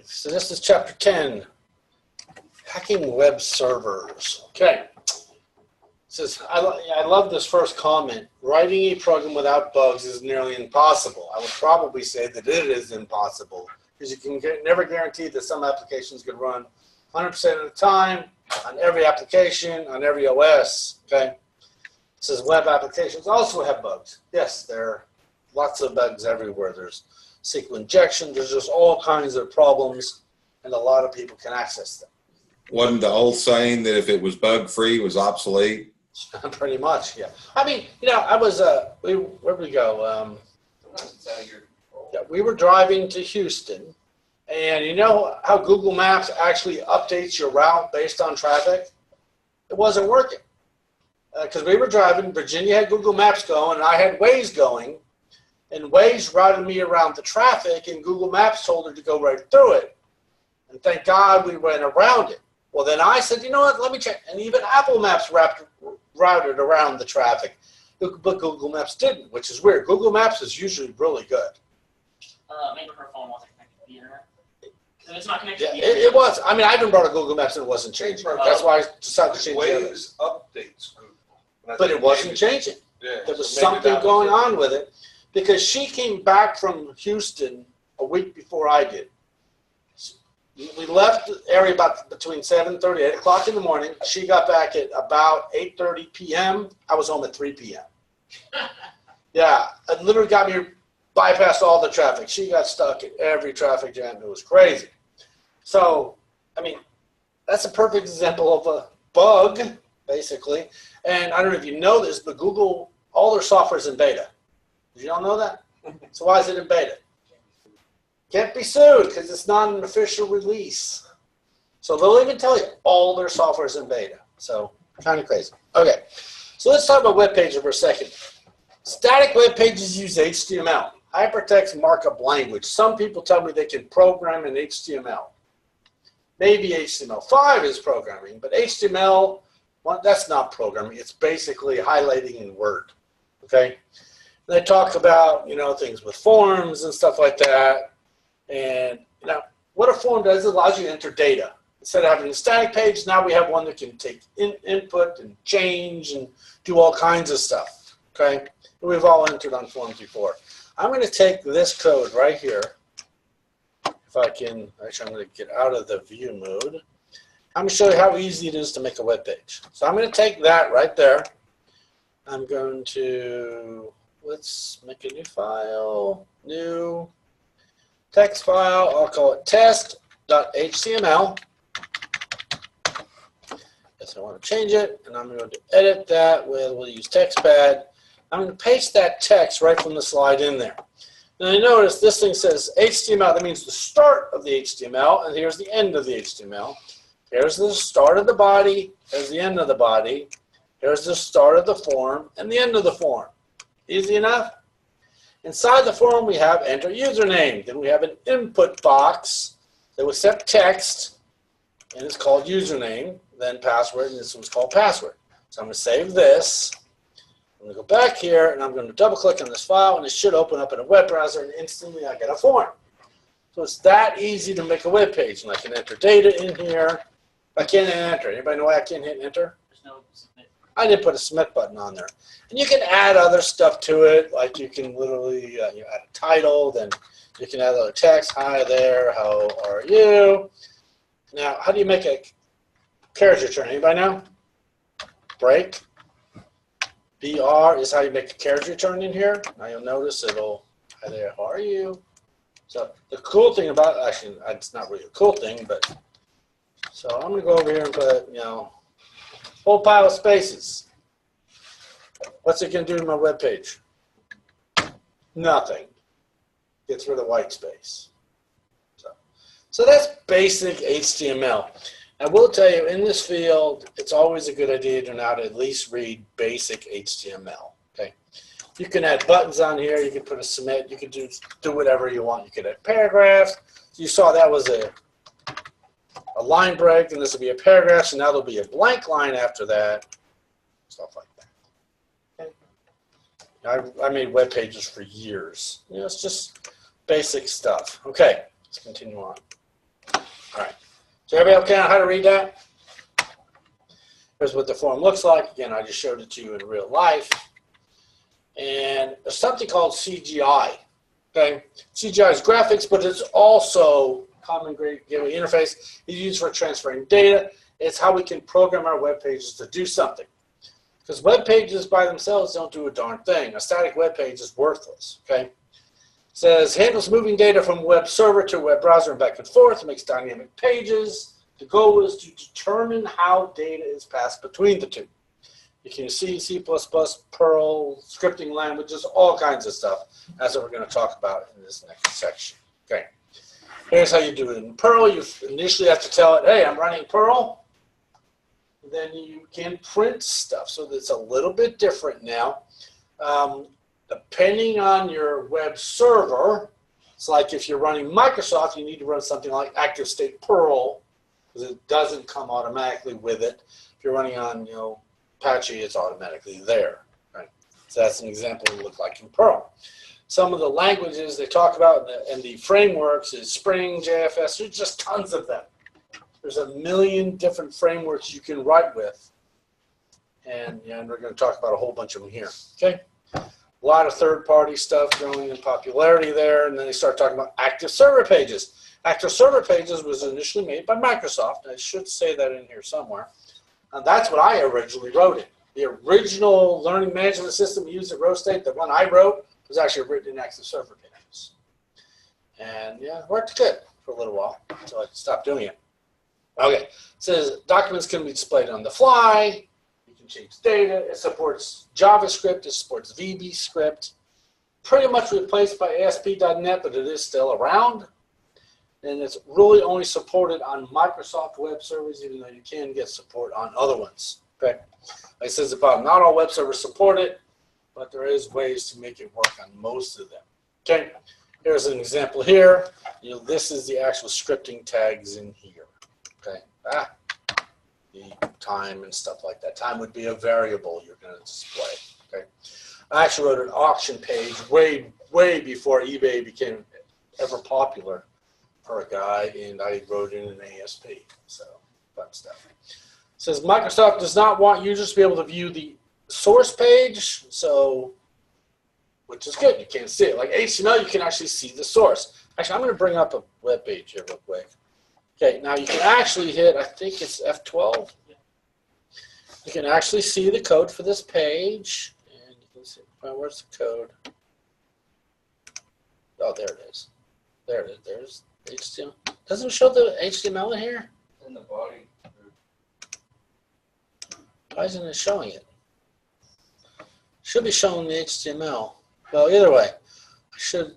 So this is chapter 10, hacking web servers. Okay. It says, I love this first comment. Writing a program without bugs is nearly impossible. I would probably say that it is impossible because you can never guarantee that some applications can run 100% of the time on every application, on every OS. Okay. It says web applications also have bugs. Yes, there are lots of bugs everywhere. There's SQL injection. There's just all kinds of problems, and a lot of people can access them. Wasn't the old saying that if it was bug-free, it was obsolete? Pretty much, yeah. I mean, you know, I was, where'd we go? Yeah, we were driving to Houston, and you know how Google Maps actually updates your route based on traffic? It wasn't working. Because we were driving, Virginia had Google Maps going, and I had Waze going, and Waze routed me around the traffic, and Google Maps told her to go right through it. And thank God we went around it. Well, then I said, you know what, let me check. And even Apple Maps routed around the traffic, but Google Maps didn't, which is weird. Google Maps is usually really good. Maybe her phone wasn't connected to the internet. So it's not connected to the Yeah, internet. it was. I mean, I even brought a Google Maps and it wasn't changing. That's why I decided to change it. Waze updates Google. But it wasn't changing. Yeah, There was so maybe something that going was on with it because she came back from Houston a week before I did. We left the area about between 7:30 and 8 o'clock in the morning. She got back at about 8:30 p.m. I was home at 3 p.m. Yeah, it literally got me bypassed all the traffic. She got stuck in every traffic jam. It was crazy. So, I mean, that's a perfect example of a bug, basically. And I don't know if you know this, but Google, all their software is in beta. Did you all know that? So why is it in beta? Can't be sued because it's not an official release. So they'll even tell you all their software is in beta. So kind of crazy. Okay, so let's talk about web pages for a second. Static web pages use HTML, hypertext markup language. Some people tell me they can program in HTML. Maybe HTML5 is programming, but HTML, well, that's not programming. It's basically highlighting in Word. Okay, and they talk about, you know, things with forms and stuff like that. And you know, what a form does, it allows you to enter data. Instead of having a static page, now we have one that can take input and change and do all kinds of stuff. Okay, we've all entered on forms before. I'm going to take this code right here. If I can, actually, I'm going to get out of the view mode. I'm going to show you how easy it is to make a web page. So I'm going to take that right there. I'm going to, let's make a new file, new text file. I'll call it test.html. Yes, I want to change it, and I'm going to edit that with, we'll use TextPad. I'm going to paste that text right from the slide in there. Now you notice this thing says HTML. That means the start of the HTML, and here's the end of the HTML. Here's the start of the body. Here's the end of the body. Here's the start of the form and the end of the form. Easy enough? Inside the form, we have enter username. Then we have an input box that will accept text, and it's called username. Then password, and this one's called password. So I'm going to save this. I'm going to go back here, and I'm going to double-click on this file, and it should open up in a web browser, and instantly I get a form. So it's that easy to make a web page, and I can enter data in here. I can't hit enter. Anybody know why I can't hit enter? There's no submit. I didn't put a submit button on there. And you can add other stuff to it, like you can literally you add a title, then you can add other text. Hi there, how are you? Now, how do you make a carriage return? Anybody know? Break. BR is how you make a carriage return in here. Now you'll notice it'll, hi there, how are you? So the cool thing about, actually, it's not really a cool thing, but, so I'm going to go over here and put, you know, whole pile of spaces. What's it going to do to my web page? Nothing. Gets rid of white space. So that's basic HTML. I will tell you, in this field, it's always a good idea to know how to at least read basic HTML. Okay, you can add buttons on here. You can put a submit. You can do whatever you want. You can add paragraphs. You saw that was a line break, and this will be a paragraph. So now there'll be a blank line after that. Stuff like that. Okay. I made web pages for years. You know, it's just basic stuff. Okay, let's continue on. All right. So everybody okay on how to read that? Here's what the form looks like. Again, I just showed it to you in real life. And there's something called CGI. Okay, CGI is graphics, but it's also common gateway interface. It's used for transferring data. It's how we can program our web pages to do something. Because web pages by themselves don't do a darn thing. A static web page is worthless. Okay, it says handles moving data from a web server to a web browser and back and forth. It makes dynamic pages. The goal is to determine how data is passed between the two. You can see C++, Perl, scripting languages, all kinds of stuff. That's what we're going to talk about in this next section. Okay. Here's how you do it in Perl. You initially have to tell it, hey, I'm running Perl. Then you can print stuff. So that's a little bit different now. Depending on your web server, it's like if you're running Microsoft, you need to run something like active state Perl because it doesn't come automatically with it. If you're running on, Apache, it's automatically there. Right? So that's an example of what it look like in Perl. Some of the languages they talk about and the frameworks is Spring, JFS. There's just tons of them. There's a million different frameworks you can write with. And we're going to talk about a whole bunch of them here. Okay? A lot of third-party stuff growing in popularity there. And then they start talking about active server pages. Active server pages was initially made by Microsoft. I should say that in here somewhere. And that's what I originally wrote in. The original learning management system used at Rose State, the one I wrote, was actually written in active server pages. And it worked good for a little while until I stopped doing it. Okay, it says documents can be displayed on the fly. You can change data. It supports JavaScript. It supports VBScript. Pretty much replaced by ASP.NET, but it is still around. And it's really only supported on Microsoft web servers, even though you can get support on other ones. Okay, like it says about not all web servers support it, but there is ways to make it work on most of them. Okay, here's an example here. This is the actual scripting tags in here. Okay, the time and stuff like that. Time would be a variable you're going to display. Okay, I actually wrote an auction page way before eBay became ever popular. For a guy, and I wrote in an ASP, so fun stuff. It says Microsoft does not want users to be able to view the source page, which is good. You can't see it. Like HTML, you can actually see the source. Actually, I'm going to bring up a web page here real quick. Okay, now you can actually hit, I think it's F12. You can actually see the code for this page, and you can see, where's the code? Oh, there it is. There it is. There's HTML. Doesn't it show the HTML in here? In the body. Why isn't it showing it? Should be showing the HTML. Well, either way, I should.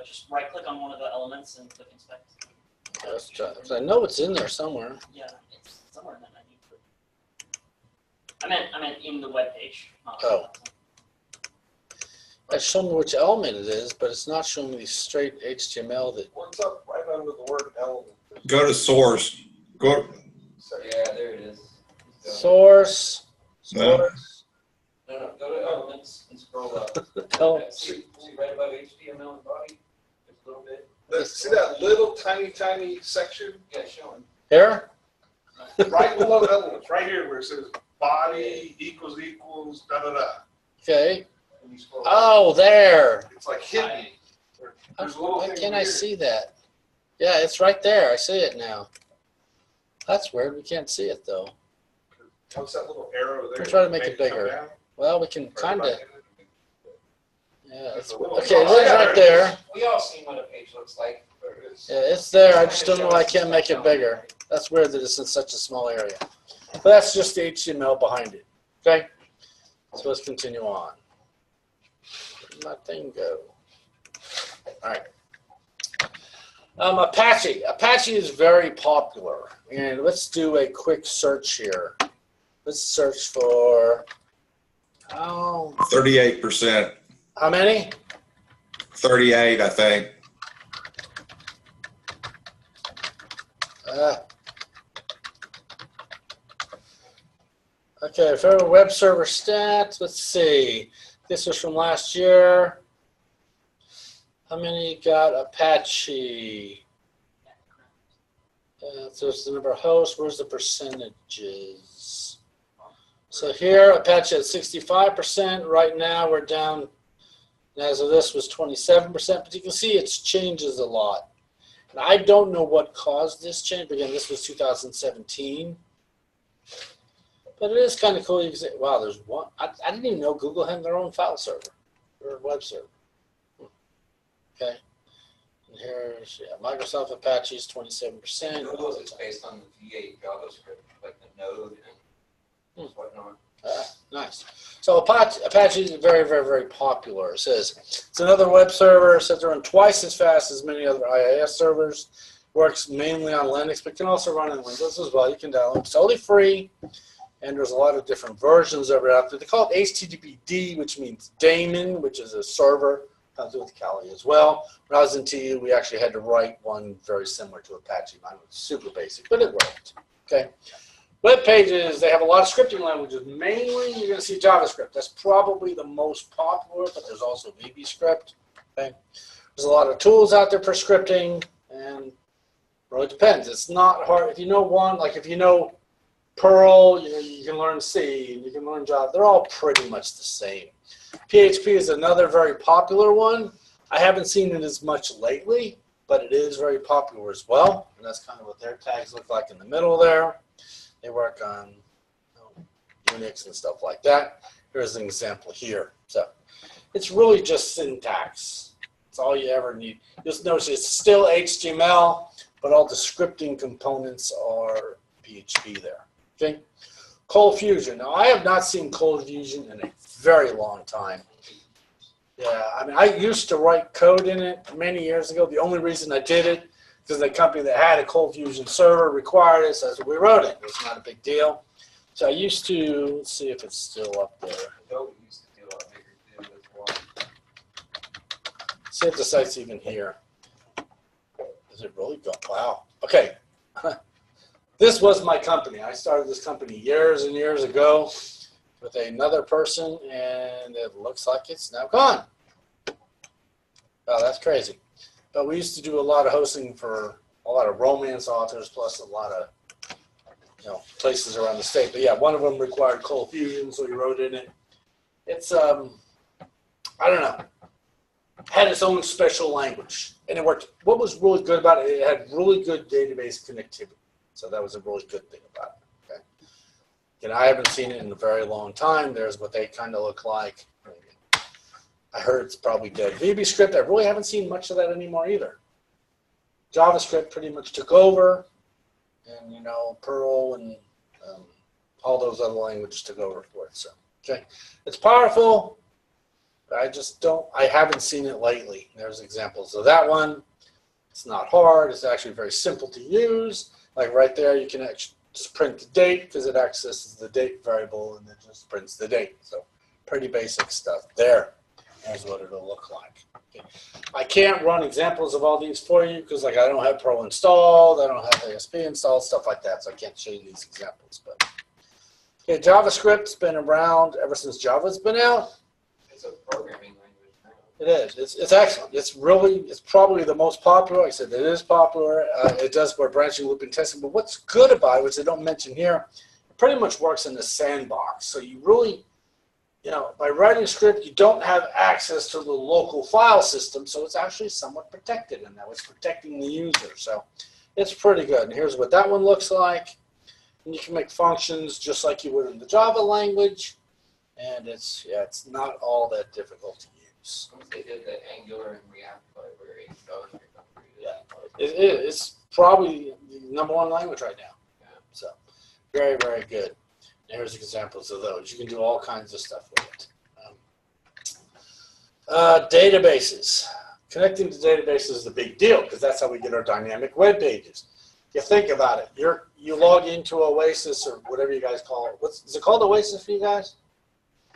Just right click on one of the elements and click inspect. Let's try. I know it's in there somewhere. Yeah, it's somewhere in that menu. I meant in the web page. Oh. It's showing me which element it is, but it's not showing me the straight HTML that. What's up right under the word element? Go to source. Go. So, yeah, there it is. Source. No. Source. No, go to elements and scroll up. See right above HTML and body? Just a little bit. See that little tiny section? Yeah, showing. Here? Right below elements, right here where it says body equals, da. Okay. And you scroll Oh, there. It's like hidden. There's a little Why thing can't I here. see that? Yeah, it's right there. I see it now. That's weird. We can't see it, though. What's that little arrow there? We'll try to make it come bigger. down? Well, we can Or kind of. right in? Yeah, it's, There's a little- okay, it is right there. We all seen what a page looks like. There it is. Yeah, it's there. I just don't know why I can't make it bigger. That's weird that it's in such a small area. But that's just the HTML behind it. Okay? So let's continue on. Where'd my thing go? All right. Apache. Apache is very popular. And let's do a quick search here. Let's search for, 38%. how many? 38, I think. Okay, for web server stats, let's see. This was from last year. How many got Apache? So it's the number of hosts. Where's the percentages? So here, Apache at 65%. Right now, we're down. As of this was 27%, but you can see it changes a lot. And I don't know what caused this change. Again, this was 2017. But it is kind of cool. You can say, wow, there's one. I didn't even know Google had their own file server or web server. Okay. And here's, Microsoft Apache is 27%. Those is based on the V8 JavaScript, like the node and whatnot. Nice. So Apache is very, very, very popular. It says it's another web server. It says they run twice as fast as many other IIS servers. Works mainly on Linux, but can also run on Windows as well. You can download it. It's totally free, and there's a lot of different versions of it out there. They call it HTTPD, which means daemon, which is a server. Comes with Kali as well. When I was in TU, we actually had to write one very similar to Apache. Mine was super basic, but it worked. Okay. Web pages, they have a lot of scripting languages. Mainly, you're going to see JavaScript. That's probably the most popular, but there's also VBScript. Okay. There's a lot of tools out there for scripting, and it really depends. It's not hard. If you know one, like if you know Perl, you can learn C, and you can learn Java. They're all pretty much the same. PHP is another very popular one. I haven't seen it as much lately, but it is very popular as well. And that's kind of what their tags look like in the middle there. They work on Unix and stuff like that. Here's an example here. So it's really just syntax. That's all you ever need. Just notice it's still HTML, but all the scripting components are PHP there. Okay. Cold Fusion. Now, I have not seen Cold Fusion in a very long time. Yeah, I mean, I used to write code in it many years ago. The only reason I did it because the company that had a Cold Fusion server required it, so that's what we wrote it. It's not a big deal. So I used to, let's see if it's still up there. Adobe used to do a lot bigger too as well. See if the site's even here. Is it really going? Wow. Okay. This was my company. I started this company years and years ago with another person, and it looks like it's now gone. Oh, that's crazy. But we used to do a lot of hosting for a lot of romance authors, plus a lot of places around the state. But yeah, one of them required Cold Fusion, so we wrote in it. It's I don't know, had its own special language, and it worked. What was really good about it? It had really good database connectivity, so that was a really good thing about it. Okay, and I haven't seen it in a very long time. There's what they kind of look like. I heard it's probably dead. VBScript, I really haven't seen much of that anymore either. JavaScript pretty much took over, and Perl and all those other languages took over for it. So, okay, it's powerful. I haven't seen it lately. There's examples of that one. It's not hard. It's actually very simple to use. Like right there, you can actually just print the date because it accesses the date variable and then just prints the date. So, pretty basic stuff there. Here's what it'll look like. Okay. I can't run examples of all these for you because I don't have Perl installed, I don't have ASP installed, stuff like that, so I can't show you these examples. But okay, JavaScript's been around ever since Java's been out. It's a programming language now. It is. It's excellent. It's probably the most popular. Like I said, it is popular. It does for branching, looping, testing. But what's good about it, which they don't mention here, it pretty much works in the sandbox. So you really by writing script, you don't have access to the local file system, so it's actually somewhat protected in that. It's protecting the user, so it's pretty good. And here's what that one looks like. And you can make functions just like you would in the Java language, and it's not all that difficult to use. Once they did the Angular and React library, It's probably the #1 language right now. Yeah. So very, very good. Here's examples of those. You can do all kinds of stuff with it. Databases. Connecting to databases is a big deal because that's how we get our dynamic web pages. If you think about it, you log into Oasis or whatever you guys call it. Is it called Oasis for you guys?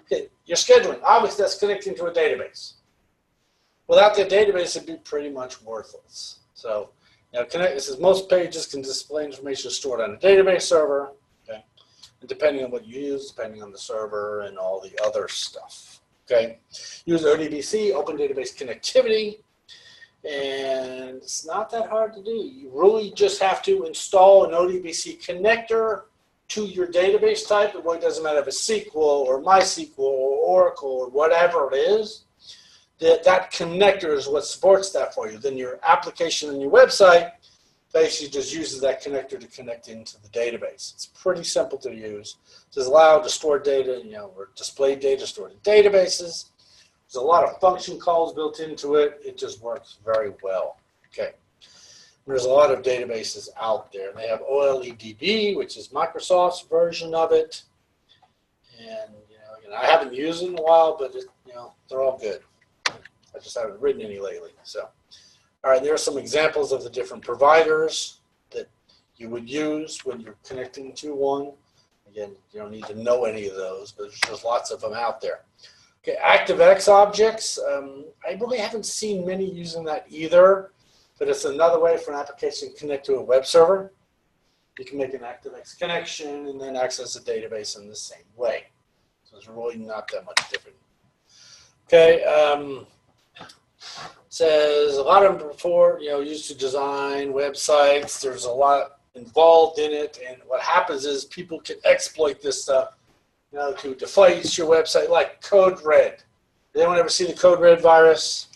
Okay, you're scheduling. Obviously, that's connecting to a database. Without the database, it'd be pretty much worthless. So, it says most pages can display information stored on a database server. And depending on what you use, depending on the server and all the other stuff. Okay, use ODBC, Open Database Connectivity. And it's not that hard to do. You really just have to install an ODBC connector to your database type. It really doesn't matter if it's SQL or MySQL or Oracle or whatever it is. That connector is what supports that for you. Then your application and your website basically just uses that connector to connect into the database. It's pretty simple to use. It's allowed to store data, or display data stored in databases. There's a lot of function calls built into it. It just works very well. Okay. There's a lot of databases out there. They have OLEDB, which is Microsoft's version of it. And I haven't used it in a while, but they're all good. I just haven't written any lately. So, all right, there are some examples of the different providers that you would use when you're connecting to one. Again, you don't need to know any of those, but there's just lots of them out there. Okay, ActiveX objects. I really haven't seen many using that either, but it's another way for an application to connect to a web server. You can make an ActiveX connection and then access a database in the same way. So it's really not that much different. Okay, says a lot of them before, used to design websites. There's a lot involved in it, and what happens is people can exploit this stuff to deflate your website, like Code Red. Did anyone ever see the Code Red virus?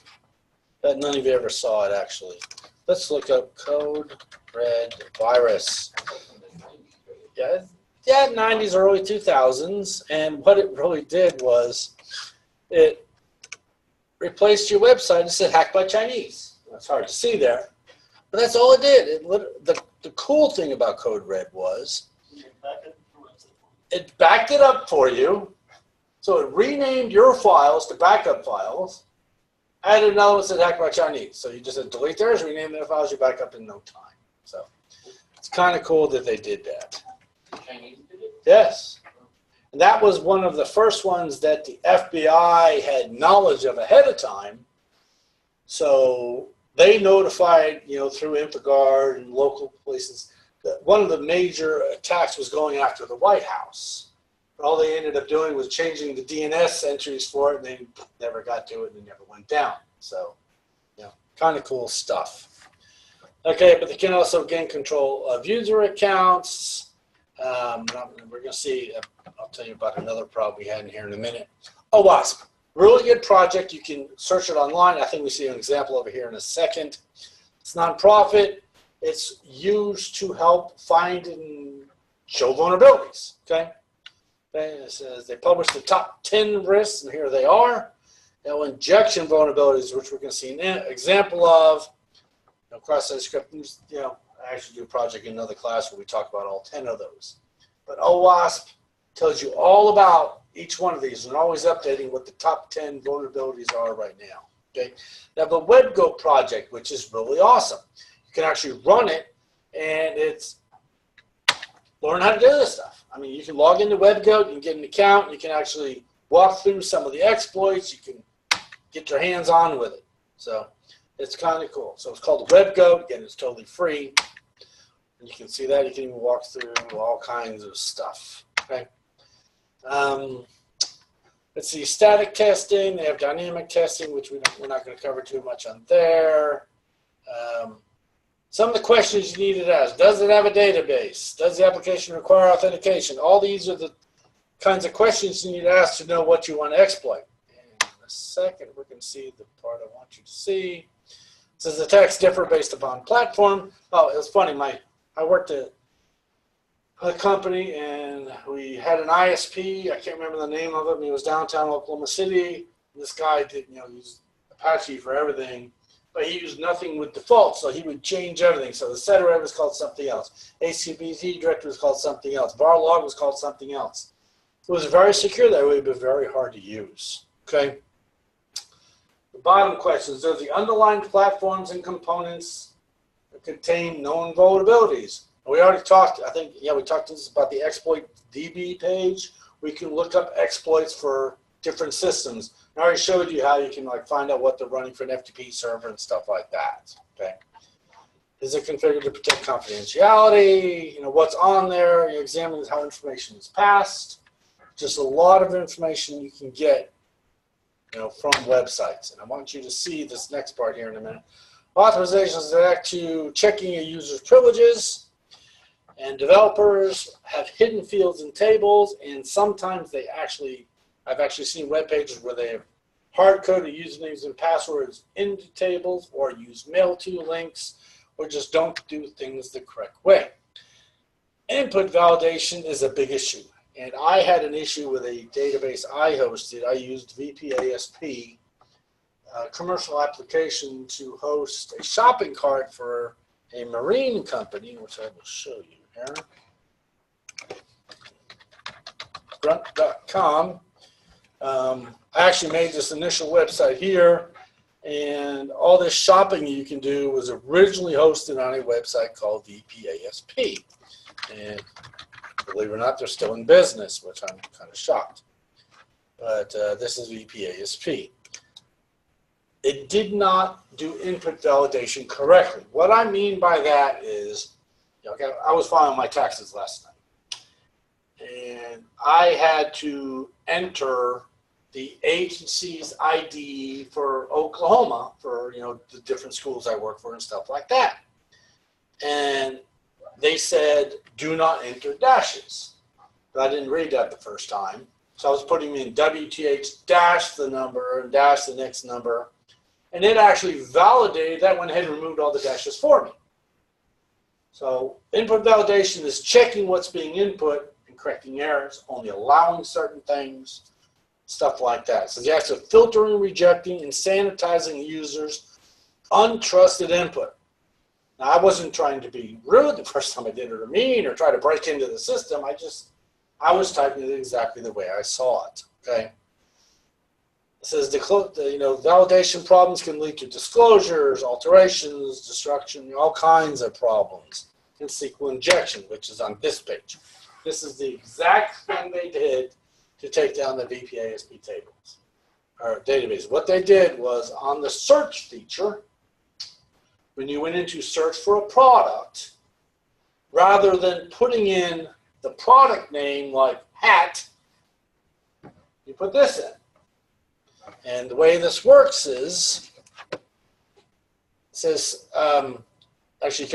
Bet none of you ever saw it, actually. Let's look up Code Red virus. Yeah, 90s, early 2000s, and what it really did was it replaced your website and said hacked by Chinese. It's hard to see there, but that's all it did. The cool thing about Code Red was it backed it up for you, so it renamed your files to backup files, added another one that said hacked by Chinese. So you just said delete theirs, rename their files, you back up in no time. So it's kind of cool that they did that. Chinese did it? Yes. And that was one of the first ones that the FBI had knowledge of ahead of time. So they notified, through InfoGuard and local places, that one of the major attacks was going after the White House. But all they ended up doing was changing the DNS entries for it, and they never got to it and it never went down. So, kind of cool stuff. Okay, but they can also gain control of user accounts. We're going to see, I'll tell you about another problem we had in here in a minute. OWASP, really good project. You can search it online. I think we see an example over here in a second. It's nonprofit. It's used to help find and show vulnerabilities. Okay. It says they published the top 10 risks, and here they are. Now, injection vulnerabilities, which we're going to see an example of. Cross-site scripting, I actually do a project in another class where we talk about all 10 of those. But OWASP tells you all about each one of these and always updating what the top 10 vulnerabilities are right now. Okay. Now the WebGoat project, which is really awesome. You can actually run it, and it's learn how to do this stuff. I mean, you can log into WebGoat, you can get an account, you can actually walk through some of the exploits, you can get your hands on with it. So it's kind of cool. So it's called WebGoat. Again, it's totally free. And you can see that. You can even walk through all kinds of stuff. Okay. Let's see, static testing. They have dynamic testing, which we're not going to cover too much on there. Some of the questions you need to ask. Does it have a database? Does the application require authentication? All these are the kinds of questions you need to ask to know what you want to exploit. And in a second, we're going to see the part I want you to see. It says attacks differ based upon platform. Oh, it was funny. I worked at a company, and we had an ISP. I can't remember the name of it. He was downtown Oklahoma City. This guy did, use Apache for everything, but he used nothing with default, so he would change everything. So the setter was called something else. HTTP directory was called something else. Var log was called something else. It was very secure that way, but very hard to use. Okay. The bottom questions: does the underlying platforms and components contain known vulnerabilities? We already talked, I think, we talked about the exploit DB page. We can look up exploits for different systems. I already showed you how you can find out what they're running for an FTP server and stuff like that. Okay. Is it configured to protect confidentiality? What's on there? You examine how information is passed. Just a lot of information you can get, from websites. And I want you to see this next part here in a minute. Authorizations react to checking a user's privileges, and developers have hidden fields in tables, and sometimes I've actually seen web pages where they have hard-coded usernames and passwords into tables, or use mail-to links, or just don't do things the correct way. Input validation is a big issue, and I had an issue with a database I hosted. I used VBScript, a commercial application, to host a shopping cart for a marine company, which I will show you here. Grunt.com. I actually made this initial website here, and all this shopping you can do was originally hosted on a website called VBScript. And believe it or not, they're still in business, which I'm kind of shocked. But this is VBScript. It did not do input validation correctly. What I mean by that is, okay, I was filing my taxes last night, and I had to enter the agency's ID for Oklahoma for, the different schools I work for and stuff like that. And they said, do not enter dashes. But I didn't read that the first time. So I was putting in WTH dash the number and dash the next number. And it actually validated that, went ahead and removed all the dashes for me. So input validation is checking what's being input and correcting errors, only allowing certain things, stuff like that. So you have to filtering, rejecting, and sanitizing users' untrusted input. Now, I wasn't trying to be rude the first time I did it, or mean, or try to break into the system. I was typing it exactly the way I saw it. Okay. It says validation problems can lead to disclosures, alterations, destruction, all kinds of problems, and SQL injection, which is on this page. This is the exact thing they did to take down the VBScript tables or database. What they did was, on the search feature, when you went into search for a product, rather than putting in the product name like hat, you put this in. And the way this works is, it says, actually,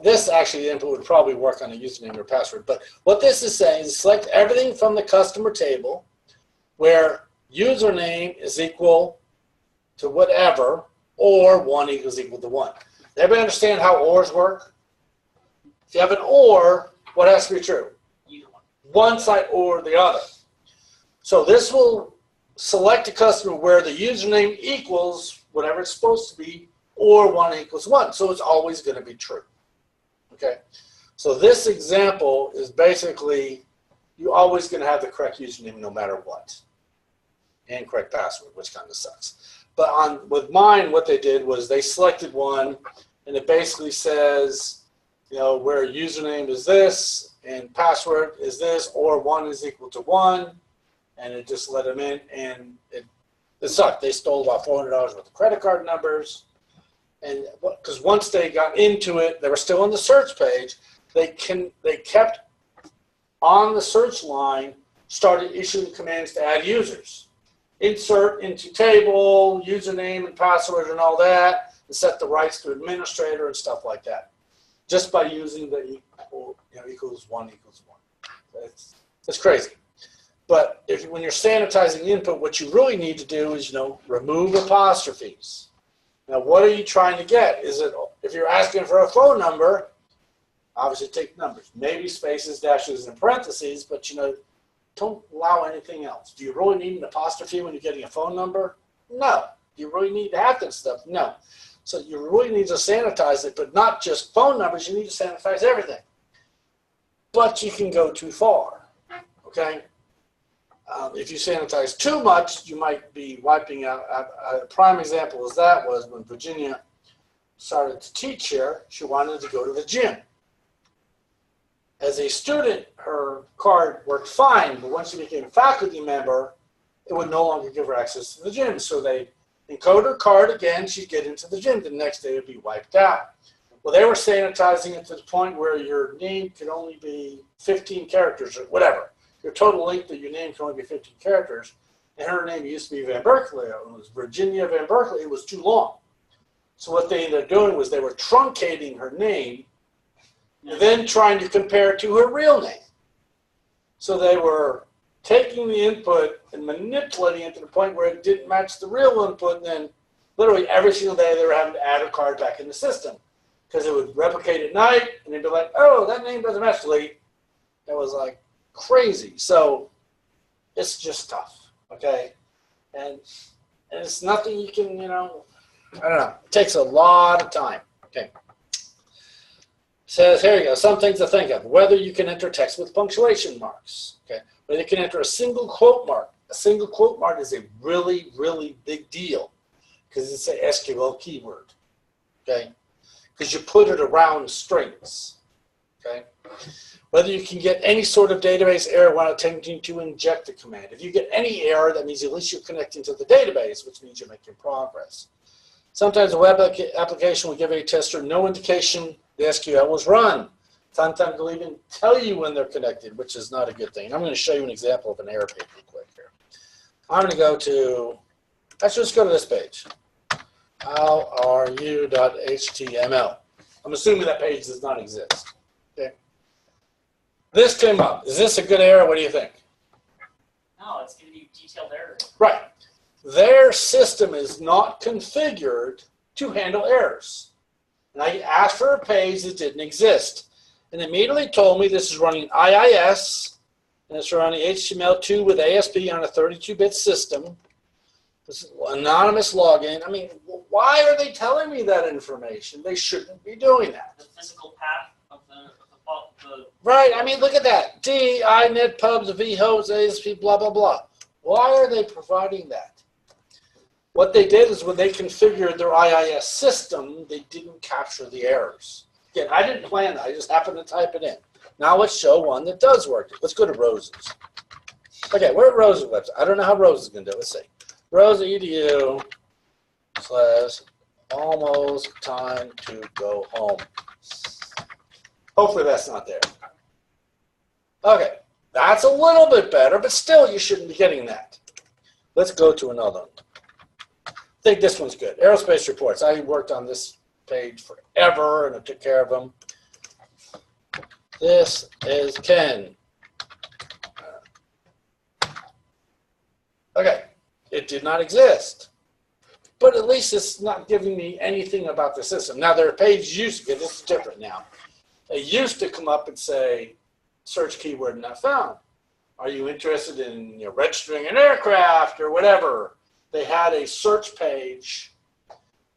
this actually input would probably work on a username or password. But what this is saying is select everything from the customer table where username is equal to whatever, or 1 equals equal to 1. Does everybody understand how ORs work? If you have an OR, what has to be true? One side or the other. So this will select a customer where the username equals whatever it's supposed to be, or 1 equals 1. So it's always going to be true. Okay. So this example is basically, you're always going to have the correct username no matter what, and correct password, which kind of sucks. But with mine, what they did was they selected one, and it basically says, where username is this and password is this, or 1 is equal to 1, and it just let them in, and it sucked. They stole about $400 worth of credit card numbers, and because once they got into it, they were still on the search page. They kept on the search line, started issuing commands to add users. Insert into table, username and password and all that, and set the rights to administrator and stuff like that, just by using the equals 1 equals 1. It's crazy. But when you're sanitizing input, what you really need to do is, remove apostrophes. Now, what are you trying to get? Is it, if you're asking for a phone number, obviously take numbers, maybe spaces, dashes, and parentheses, but don't allow anything else. Do you really need an apostrophe when you're getting a phone number? No. Do you really need to have that stuff? No. So you really need to sanitize it, but not just phone numbers. You need to sanitize everything. But you can go too far, okay? If you sanitize too much, you might be wiping out. A prime example of that was when Virginia started to teach here, she wanted to go to the gym. As a student, her card worked fine, but once she became a faculty member, it would no longer give her access to the gym. So they encode her card again, she'd get into the gym. The next day it would be wiped out. Well, they were sanitizing it to the point where your name could only be 15 characters or whatever. Your total length of your name can only be 15 characters. And her name used to be Van Berkeley. It was Virginia Van Berkeley. It was too long. So what they ended up doing was they were truncating her name, then trying to compare it to her real name. So they were taking the input and manipulating it to the point where it didn't match the real input, and then literally every single day they were having to add a card back in the system because it would replicate at night, and they'd be like, oh, that name doesn't match, delete. It was like crazy. So it's just tough, okay? And it's nothing you can, I don't know. It takes a lot of time, okay? Says, here you go, some things to think of. Whether you can enter text with punctuation marks, okay? Whether you can enter a single quote mark. A single quote mark is a really, really big deal because it's an SQL keyword, okay? Because you put it around strings, okay? Whether you can get any sort of database error while attempting to inject a command. If you get any error, that means at least you're connecting to the database, which means you're making progress. Sometimes a web application will give a tester no indication the SQL was run. Sometimes they'll even tell you when they're connected, which is not a good thing. I'm going to show you an example of an error page real quick here. I'm going to go to, let's just go to this page. howareyu.html. I'm assuming that page does not exist. Okay. This came up. Is this a good error? What do you think? No, it's giving you detailed errors. Right. Their system is not configured to handle errors. And I asked for a page that didn't exist. And immediately told me this is running IIS, and it's running HTML2 with ASP on a 32-bit system. This is anonymous login. I mean, why are they telling me that information? They shouldn't be doing that. The physical path of the Right. I mean, look at that. D, I, netpubs, vhosts, ASP, blah, blah, blah. Why are they providing that? What they did is when they configured their IIS system, they didn't capture the errors. Again, I didn't plan that. I just happened to type it in. Now let's show one that does work. Let's go to Rose's. Okay, we're at Rose's website. I don't know how Rose is going to do it. Let's see. Rose.edu/almost time to go home. Hopefully that's not there. Okay, that's a little bit better, but still you shouldn't be getting that. Let's go to another one. I think this one's good. Aerospace reports. I worked on this page forever, and I took care of them. This is Ken. Okay, it did not exist, but at least it's not giving me anything about the system. Now, their page used to, this is different now. It used to come up and say, search keyword not found. Are you interested in registering an aircraft or whatever? They had a search page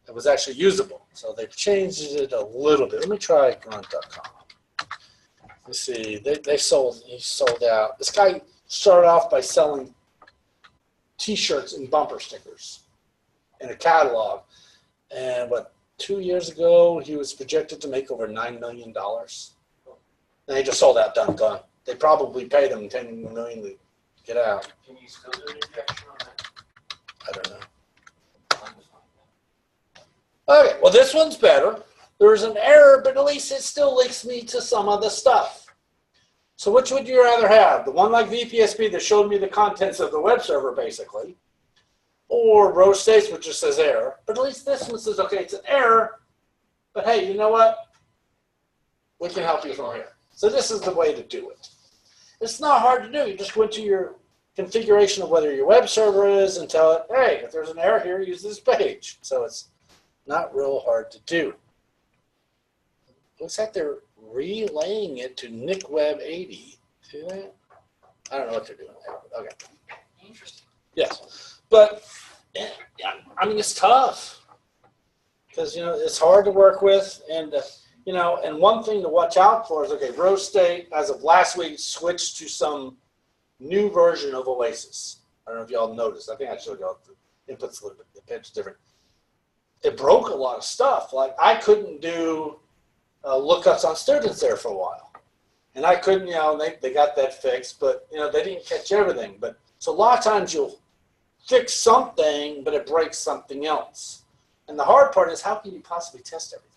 that was actually usable. So they've changed it a little bit. Let me try grunt.com. Let's see, he sold out. This guy started off by selling T-shirts and bumper stickers in a catalog. And 2 years ago, he was projected to make over $9 million. And he just sold out, done, gone. They probably paid him $10 million to get out. Can you still do an injection on that? I don't know. Okay, well, this one's better. There's an error, but at least it still links me to some of the stuff. So which would you rather have? The one like VPSP that showed me the contents of the web server, basically, or Rose States, which just says error. But at least this one says, okay, it's an error, but hey, you know what? We can help you from here. So this is the way to do it. It's not hard to do. You just go into your configuration of whether your web server is and tell it, hey, if there's an error here, use this page. So it's not real hard to do. Looks like they're relaying it to NICWeb80. See that? I don't know what they're doing there. Okay. Interesting. Yes. But, I mean, it's tough. Because, it's hard to work with. And, and one thing to watch out for is, okay, Rose State, as of last week, switched to some new version of Oasis. I don't know if y'all noticed. I think I showed y'all the inputs a little bit. The pitch is different. It broke a lot of stuff. Like, I couldn't do lookups on students there for a while. And I couldn't, they got that fixed, but, they didn't catch everything. But so a lot of times you'll fix something, but it breaks something else. And the hard part is, how can you possibly test everything?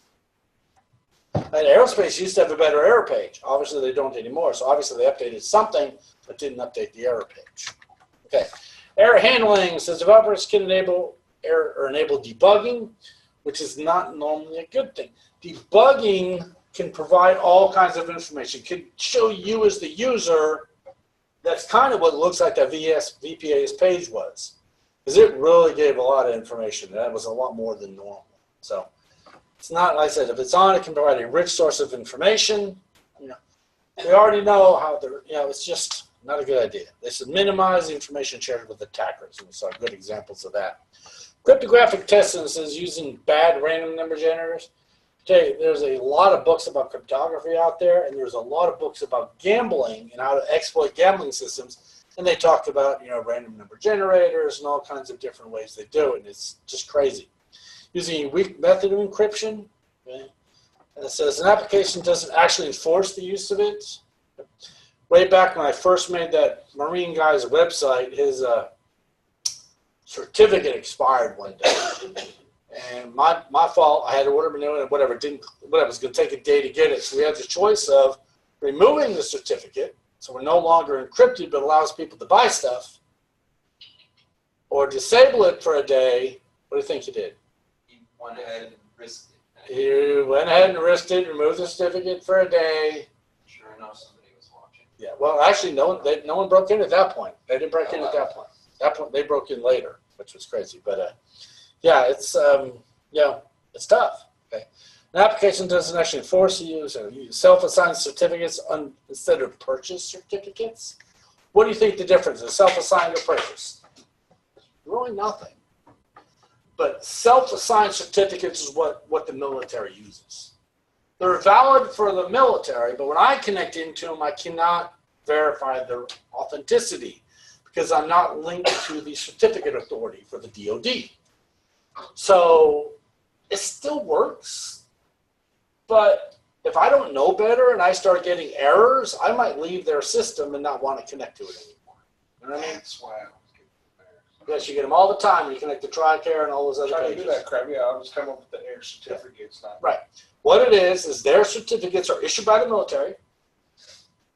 And Aerospace used to have a better error page. Obviously, they don't anymore. So obviously, they updated something, but didn't update the error page. Okay. Error handling says developers can enable error or enable debugging which is not normally a good thing. Debugging can provide all kinds of information, can show you as the user. That's kind of what it looks like that VPA's page was, because it really gave a lot of information. That was a lot more than normal. So it's not, like I said, if it's on, it can provide a rich source of information. You know, we already know how they're, you know, it's just not a good idea. They should minimize the information shared with attackers, and we saw good examples of that. Cryptographic testing is using bad random number generators. Okay, there's a lot of books about cryptography out there, and there's a lot of books about gambling and how to exploit gambling systems. And they talked about, you know, random number generators and all kinds of different ways they do it, and it's just crazy. Using a weak method of encryption, okay? And it says an application doesn't actually enforce the use of it. Way back when I first made that Marine guy's website, his certificate expired one day. And my fault, I had to order new and whatever, it was going to take a day to get it. So we had the choice of removing the certificate, so we're no longer encrypted but allows people to buy stuff, or disable it for a day. What do you think you did? You went ahead and risked it. You went ahead and risked it, removed the certificate for a day. Sure enough, somebody was watching. Yeah, well, actually, no one broke in at that point. They didn't break in at that point. That point, they broke in later, which was crazy. But yeah, it's it's tough. Okay, an application doesn't actually enforce the use or use self-assigned certificates instead of purchase certificates. What do you think the difference is? Self-assigned or purchase? Really nothing. But self-assigned certificates is what the military uses. They're valid for the military, but when I connect into them, I cannot verify their authenticity because I'm not linked to the certificate authority for the DoD. So it still works, but if I don't know better and I start getting errors, I might leave their system and not want to connect to it anymore. You know what I mean? That's why I was getting embarrassed. Yes, you get them all the time when you connect to TRICARE and all those other Trying pages. to do that crap, yeah, I'll just come up with the air certificates. Not Right. What it is their certificates are issued by the military,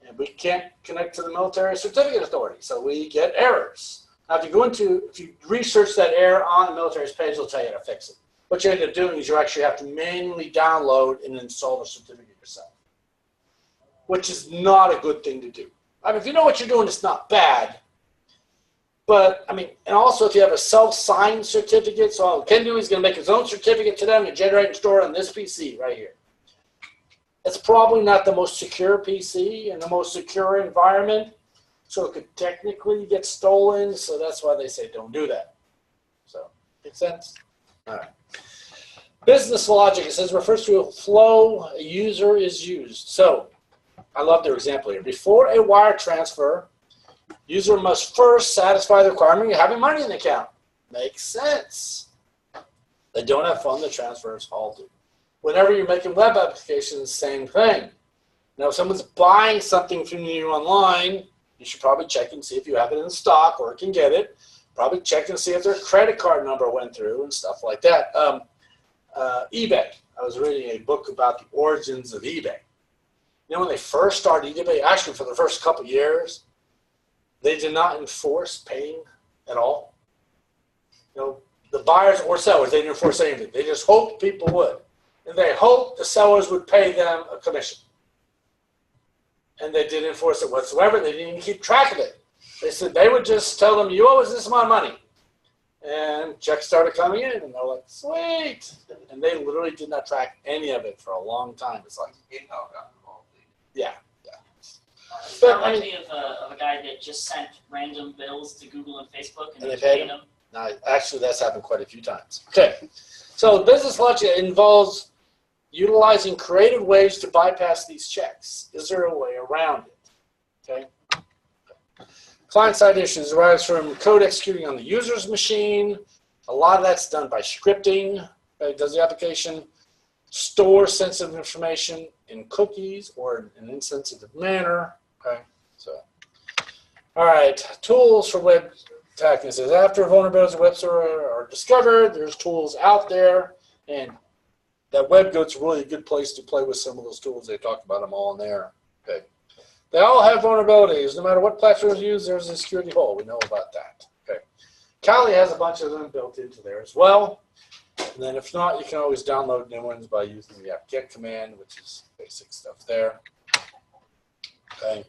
and we can't connect to the military certificate authority, so we get errors. Now, if you research that error on the military's page, they'll tell you how to fix it. What you end up doing is you actually have to manually download and install the certificate yourself, which is not a good thing to do. I mean, if you know what you're doing, it's not bad. But, I mean, and also if you have a self-signed certificate, so all Ken do is going to make his own certificate to them and generate and store on this PC right here. It's probably not the most secure PC and the most secure environment, so it could technically get stolen, so that's why they say don't do that. So, make sense? All right. Business logic, it says, refers to a flow a user is used. So, I love their example here. Before a wire transfer, user must first satisfy the requirement of having money in the account. Makes sense. They don't have fun, the transfer is halted. Whenever you're making web applications, same thing. Now, if someone's buying something from you online, you should probably check and see if you have it in stock or can get it. Probably check and see if their credit card number went through and stuff like that. eBay. I was reading a book about the origins of eBay. You know, when they first started eBay, actually for the first couple of years, they did not enforce paying at all. You know, the buyers or sellers, they didn't enforce anything. They just hoped people would. And they hoped the sellers would pay them a commission. And they didn't enforce it whatsoever. They didn't even keep track of it. They said they would just tell them, you owe us this amount of money. And checks started coming in, and they're like, sweet. And they literally did not track any of it for a long time. It's like, PayPal got involved. yeah. That reminds me of a guy that just sent random bills to Google and Facebook and they paid them. No, actually, that's happened quite a few times. Okay. So business logic involves utilizing creative ways to bypass these checks. Is there a way around it? Okay. Client-side issues arise from code executing on the user's machine. A lot of that's done by scripting. Okay, does the application store sensitive information in cookies or in an insensitive manner? Okay, so all right, tools for web attacking. It says after vulnerabilities of web server are discovered, there's tools out there, and that WebGoat's really a good place to play with some of those tools. They talked about them all in there. Okay. They all have vulnerabilities. No matter what platform you use, there's a security hole. We know about that. Okay. Kali has a bunch of them built into there as well. And then if not, you can always download new ones by using the apt-get command, which is basic stuff there. Okay.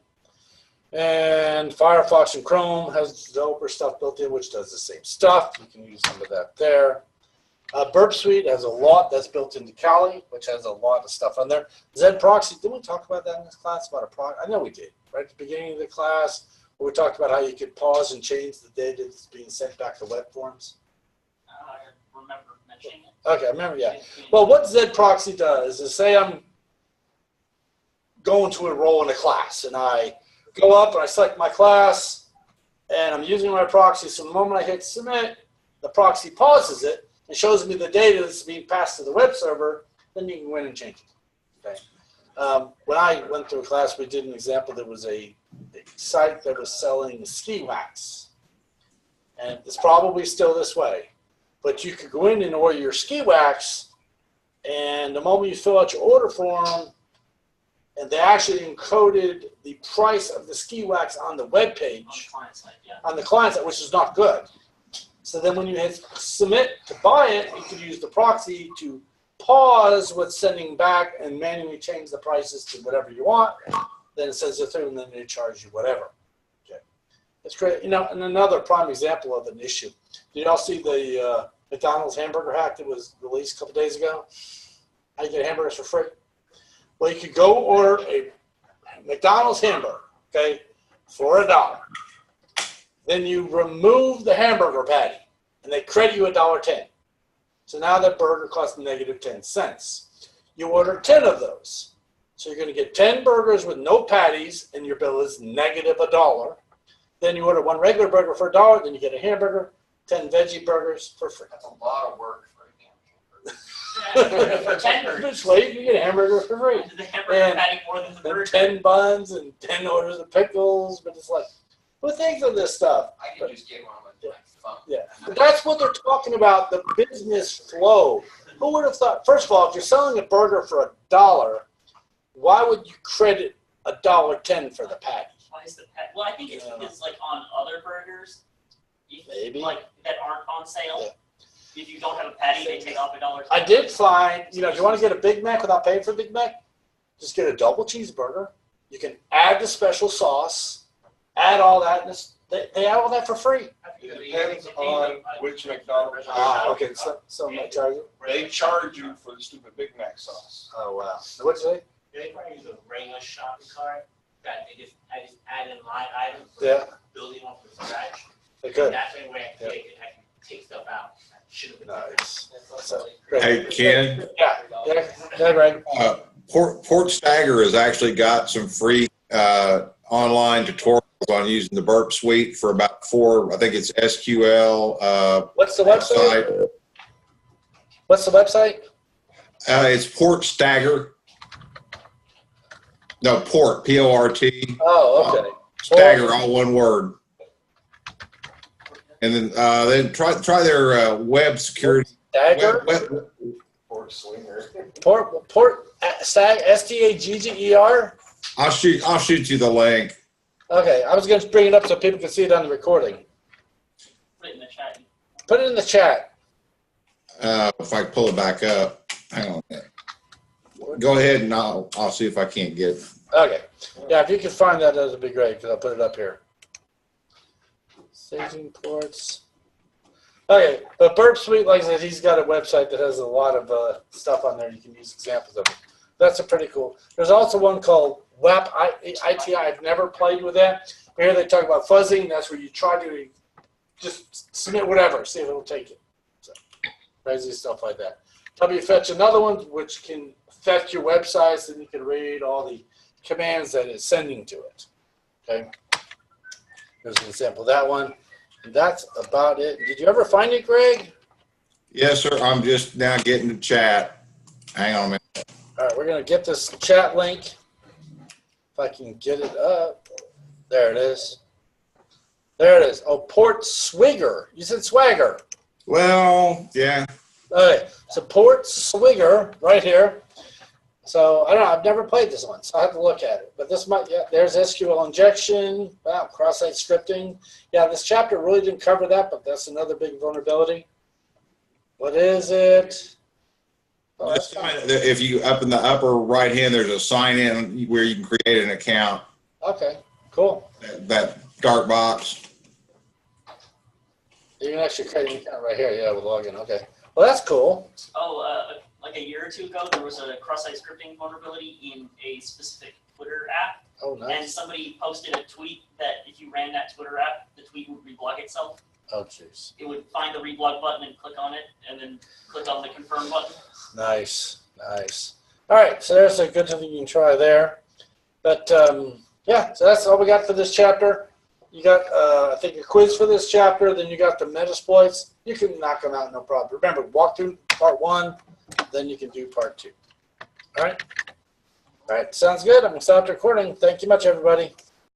And Firefox and Chrome has developer stuff built in, which does the same stuff. You can use some of that there. Burp Suite has a lot that's built into Kali, which has a lot of stuff on there. Z-Proxy, didn't we talk about that in this class? About a proxy? I know we did, right at the beginning of the class, where we talked about how you could pause and change the data that's being sent back to web forms. I remember mentioning it. Okay, I remember, yeah. Well, what Z-Proxy does is, say I'm going to enroll in a class, and I go up and I select my class, and I'm using my proxy, so the moment I hit submit, the proxy pauses it and shows me the data that's being passed to the web server, then you can go in and change it. Okay. When I went through a class, we did an example. There was a site that was selling ski wax. And it's probably still this way. But you could go in and order your ski wax, and the moment you fill out your order form, and they actually encoded the price of the ski wax on the web page, On the client side, yeah. on the client side, which is not good. So then when you hit submit to buy it, you could use the proxy to pause what's sending back and manually change the prices to whatever you want. Then it sends it through, and then they charge you whatever. Okay, it's great. You know, and another prime example of an issue. Did y'all see the McDonald's hamburger hack that was released a couple days ago? How you get hamburgers for free? Well, you could go order a McDonald's hamburger, okay, for $1. Then you remove the hamburger patty, and they credit you $1.10. So now that burger costs -10 cents. You order 10 of those. So you're going to get 10 burgers with no patties, and your bill is -$1. Then you order one regular burger for $1, then you get a hamburger, 10 veggie burgers for free. That's a lot of work for a hamburger. For 10 burgers. This way, you get a hamburger for free. The hamburger And patty more than the Then burger. 10 buns and 10 orders of pickles, but it's like, who thinks of this stuff? I can just get one with my phone. Yeah, but that's what they're talking about, the business flow. Who would have thought, first of all, if you're selling a burger for $1, why would you credit $1.10 for the patty? Why is the patty? Well, I think it's because, like, on other burgers, Maybe. like, that aren't on sale, if you don't have a patty, they take off $1. I did find, you know, if you want to get a Big Mac without paying for a Big Mac, just get a double cheeseburger. You can add the special sauce, add all that, and they have all that for free. It depends on which McDonald's. Okay, so might charge you. They charge you for the stupid Big Mac sauce. Oh, wow. What'd you say? They probably use a regular shopping cart that I just add in line items. Yeah. Building one from scratch. They could. That's the only way I can take stuff out. That should have been. Nice. That's So, Hey, Ken, Yeah, Greg. Port Stagger has actually got some free online tutorials on using the Burp Suite for about 4, I think it's SQL. What's the website? What's the website? It's Port Stagger. No, Port, P-O-R-T. Oh, okay. Stagger, all one word. And then try their web security. Stagger? Or swinger. Port Stag, S-T-A-G-G-E-R? I'll shoot you the link. Okay, I was going to bring it up so people can see it on the recording. Put it in the chat. Put it in the chat. If I can pull it back up, hang on a minute. Go ahead and I'll see if I can't get it. Okay. Yeah, if you can find that, that would be great because I'll put it up here. Staging ports. Okay, but Burp Suite, like I said, he's got a website that has a lot of stuff on there. You can use examples of it. That's a pretty cool. There's also one called WAP ITI. I've never played with that. Here they talk about fuzzing. That's where you try to just submit whatever, see if it'll take it. So, crazy stuff like that. WFetch, another one which can fetch your websites and you can read all the commands that it's sending to it. Okay. Here's an example of that one. And that's about it. Did you ever find it, Greg? Yes, sir. I'm just now getting the chat. Hang on a minute. All right, we're going to get this chat link. If I can get it up. There it is. There it is. Oh, Port Swigger. You said Swagger. Well, yeah. Okay, so Port Swigger right here. So I don't know. I've never played this one, so I have to look at it. But this might, yeah, there's SQL injection. Wow, cross-site scripting. Yeah, this chapter really didn't cover that, but that's another big vulnerability. What is it? Oh, Just that's fine. if you up in the upper right hand, there's a sign in where you can create an account. Okay, cool. That dark box. You can actually create an account right here, yeah, with login. Okay. Well, that's cool. Oh, like a year or two ago, there was a cross-site scripting vulnerability in a specific Twitter app, Oh, and nice. somebody posted a tweet that if you ran that Twitter app, the tweet would reblog itself. Oh, jeez. It would find the reblog button and click on it, and then click on the confirm button. Nice, nice. All right, so there's a good thing you can try there. But yeah, so that's all we got for this chapter. You got, I think, a quiz for this chapter. Then you got the Metasploits. You can knock them out, no problem. Remember, walk through part 1, then you can do part 2. All right? All right, sounds good. I'm going to stop the recording. Thank you much, everybody.